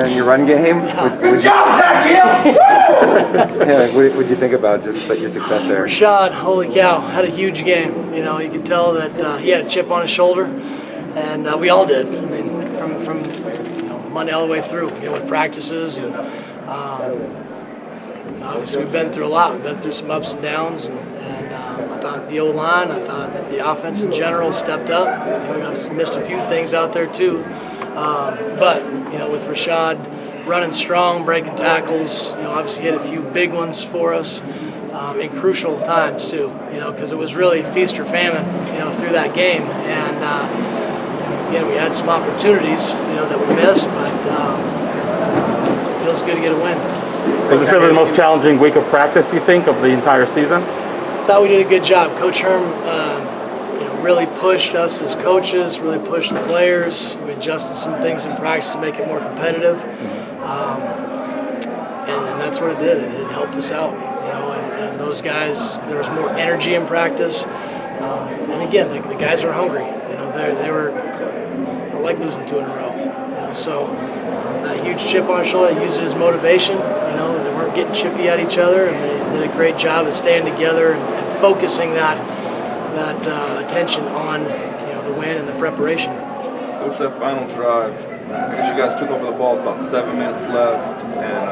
and your run game. Good job, Zak Hill! Yeah, what did you think about just your success there? Rashad, holy cow, had a huge game. You know, you could tell that he had a chip on his shoulder, and we all did. I mean, from Monday all the way through, with practices and obviously we've been through a lot. We've been through some ups and downs, and I thought the O-line, I thought the offense in general stepped up. We obviously missed a few things out there too, but with Rashad running strong, breaking tackles, obviously hit a few big ones for us in crucial times too. Because it was really feast or famine, through that game, and again we had some opportunities, that we missed, but it feels good to get a win. Was this really the most challenging week of practice, you think, of the entire season? I thought we did a good job. Coach Herm, really pushed us as coaches, really pushed the players. We adjusted some things in practice to make it more competitive, and that's what it did. It helped us out, and those guys, there was more energy in practice, and again, the guys are hungry. They were like losing 2 in a row, so that huge chip on our shoulder, I used it as motivation. They weren't getting chippy at each other, and they did a great job of staying together and focusing that attention on the win and the preparation. Coach, that final drive, I guess you guys took over the ball with about 7 minutes left, and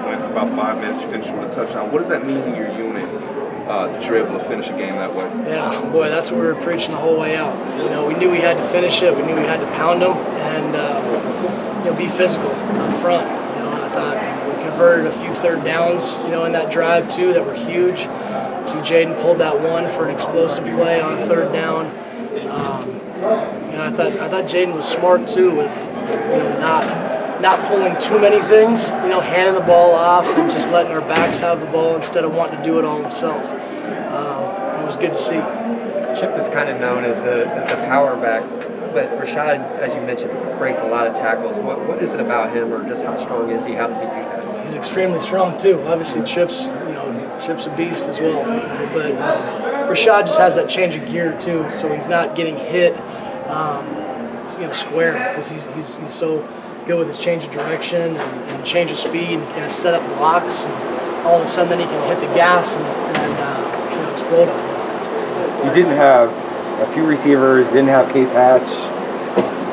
went for about 5 minutes. You finished with a touchdown. What does that mean to your unit that you're able to finish a game that way? Yeah, boy, that's what we were preaching the whole way out. We knew we had to finish it. We knew we had to pound them and be physical up front. I thought we converted a few third downs, in that drive too, that were huge. So Jaden pulled that one for an explosive play on a third down. I thought Jaden was smart too with not pulling too many things. Handing the ball off and just letting our backs have the ball instead of wanting to do it all himself. It was good to see. Chip is kind of known as the power back, but Rashad, as you mentioned, breaks a lot of tackles. What is it about him, or just how strong is he? How does he do that? He's extremely strong too. Obviously, Chip's a beast as well. But Rashad just has that change of gear too, so he's not getting hit, square, because he's so good with his change of direction and change of speed and kind of set up blocks, and all of a sudden then he can hit the gas and explode on it. You didn't have a few receivers, you didn't have Case Hatch,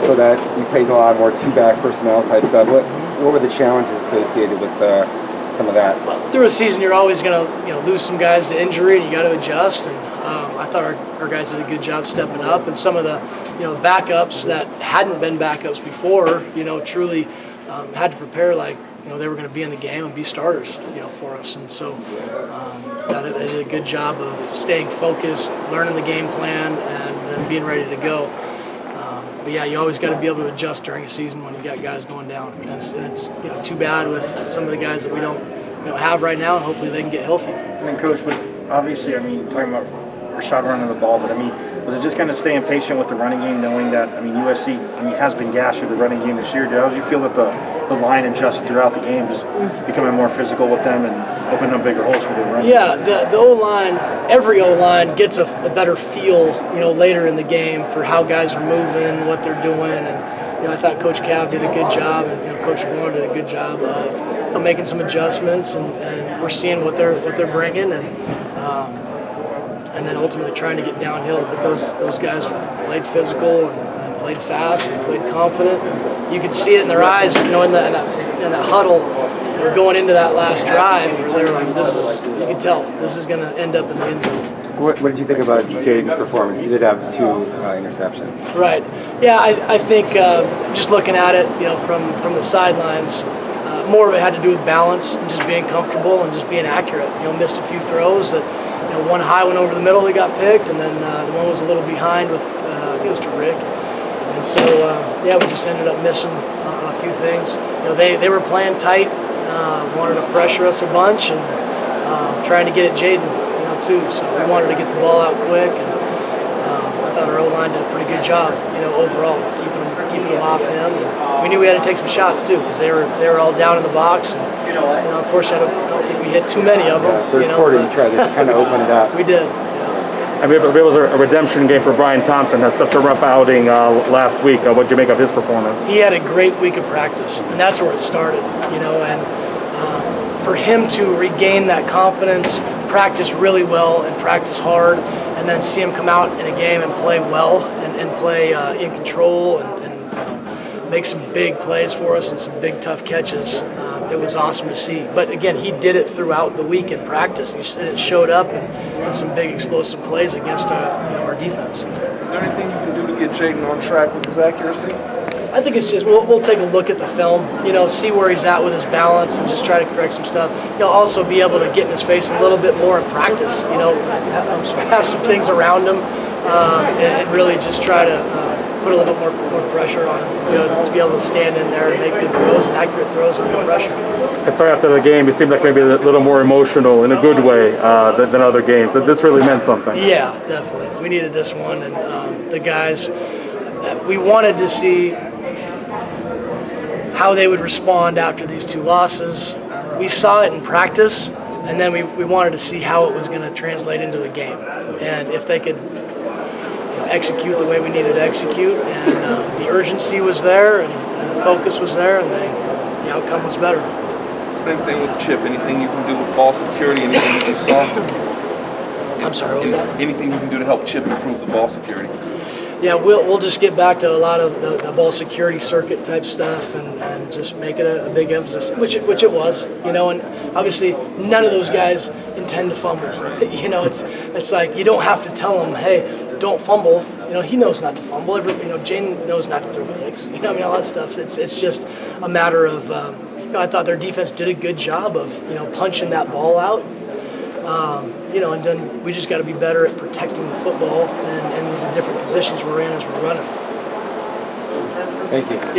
so that you played a lot more two-back personnel type stuff. What were the challenges associated with some of that? Well, through a season, you're always going to lose some guys to injury, and you got to adjust. And I thought our guys did a good job stepping up, and some of the backups that hadn't been backups before, truly had to prepare like they were going to be in the game and be starters, for us. And so they did a good job of staying focused, learning the game plan, and then being ready to go. But yeah, you always got to be able to adjust during a season when you got guys going down. And it's too bad with some of the guys that we don't have right now, and hopefully they can get healthy. And then, Coach, obviously, talking about Rashad running the ball, but was it just kind of staying patient with the running game, knowing that USC has been gashed with the running game this year? How did you feel that the line adjusted throughout the game, just becoming more physical with them and opening up bigger holes for the running? Yeah, the O-line, every O-line gets a better feel, later in the game for how guys are moving, what they're doing, and I thought Coach Cav did a good job, and Coach Warren did a good job of making some adjustments, and we're seeing what they're bringing, and then ultimately trying to get downhill. But those guys played physical and played fast and played confident. You could see it in their eyes, in that huddle, going into that last drive, where they were like, you could tell, this is going to end up in the end zone. What did you think about Jaden's performance? He did have 2 interceptions. Right. Yeah, I think just looking at it, from the sidelines, more of it had to do with balance and just being comfortable and just being accurate. Missed a few throws that, one high one over the middle that got picked, and then the one was a little behind with, I think it was to Rick. And so, we just ended up missing a few things. They were playing tight, wanted to pressure us a bunch, and trying to get at Jaden, too. So we wanted to get the ball out quick, and I thought our O-line did a pretty good job, overall, keeping them off him. And we knew we had to take some shots too, because they were all down in the box. And, unfortunately, I don't think we hit too many of them. Third quarter, you tried to kind of open it up. We did. Yeah. I mean, it was a redemption game for Brian Thompson. Had such a rough outing last week. What'd you make of his performance? He had a great week of practice, and that's where it started, you know, and for him to regain that confidence, practice really well and practice hard, and then see him come out in a game and play well and play in control and make some big plays for us and some big tough catches. It was awesome to see. But again, he did it throughout the week in practice. It showed up in some big explosive plays against our defense. Is there anything you can do to get Jaden on track with his accuracy? I think it's just we'll take a look at the film, you know, see where he's at with his balance and just try to correct some stuff. He'll also be able to get in his face a little bit more in practice, you know, have some things around him and really just try to put a little bit more pressure on him, you know, to be able to stand in there and make good throws and accurate throws under pressure. I saw after the game, it seemed like maybe a little more emotional in a good way than other games. This really meant something. Yeah, definitely. We needed this one, and the guys, we wanted to see how they would respond after these two losses. We saw it in practice, and then we wanted to see how it was going to translate into a game, and if they could execute the way we needed to execute, and the urgency was there, and the focus was there, and the outcome was better. Same thing with Chip. Anything you can do with ball security? Anything that you saw? I'm sorry, what was that? Anything you can do to help Chip improve the ball security? Yeah, we'll just get back to a lot of the ball security circuit type stuff and just make it a big emphasis, which it was, you know. And obviously, none of those guys intend to fumble. You know, it's like you don't have to tell them, hey, don't fumble. You know, he knows not to fumble. Jaden knows not to throw picks. You know, I mean, all that stuff. It's just a matter of. I thought their defense did a good job of punching that ball out. And then we just got to be better at protecting the football and the different positions we're in as we're running. Thank you.